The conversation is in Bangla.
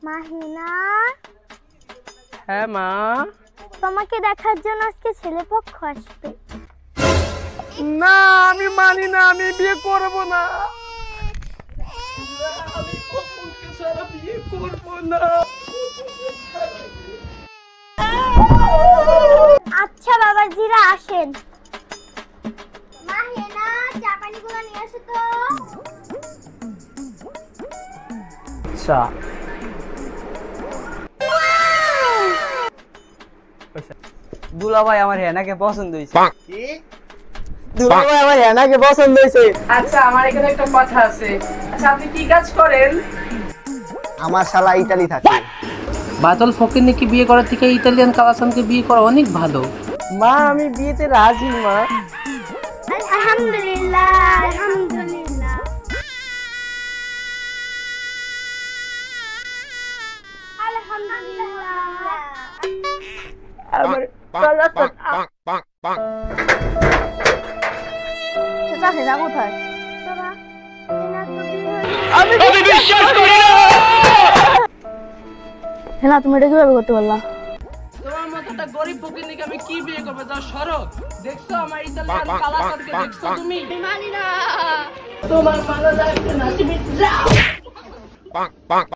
মাহিনা, হ্যাঁ মা। তোমাকে দেখার জন্য আজকে ছেলেপক্ষ আসবে। না আমি মানি না, আমি বিয়ে করব না। আমি কপুলকে ছাড়া বিয়ে করব না। আচ্ছা বাবাজিরা আসেন। মাহিনা, চা পানিগুলো নিয়ে আসো তো। আচ্ছা দুলাভাই আমার হেনাকে পছন্দ হয়েছে। কি? দুলাভাই আমার হেনাকে পছন্দ হয়েছে। আচ্ছা আমার এখানে একটা কথা আছে। আচ্ছা আপনি কি কাজ করেন? আমার শালা ইতালি থাকে। বাদল ফকিরকে বিয়ে করার থেকে ইতালিয়ান কালাসানকে বিয়ে করা অনেক ভালো। মা আমি বিয়েতে রাজি মা। আলহামদুলিল্লাহ, আলহামদুলিল্লাহ। আলহামদুলিল্লাহ। আমার কালাসান চাচা হেনা কোথায়? বাবা, হেনা তো বিয়ে হয়ে গেছে। আমি বিশ্বাস করি না। হেনা তুমি এটা কিভাবে করতে পারলা? তোমার মতো একটা গরিব ফকিরকে আমি কি বিয়ে করবো? যাও সরো। দেখছো আমার ইতালিয়ান কালাসানকে দেখছো তুমি? মানি না। তোমার ভালো লাগছে না, তুমি যাও।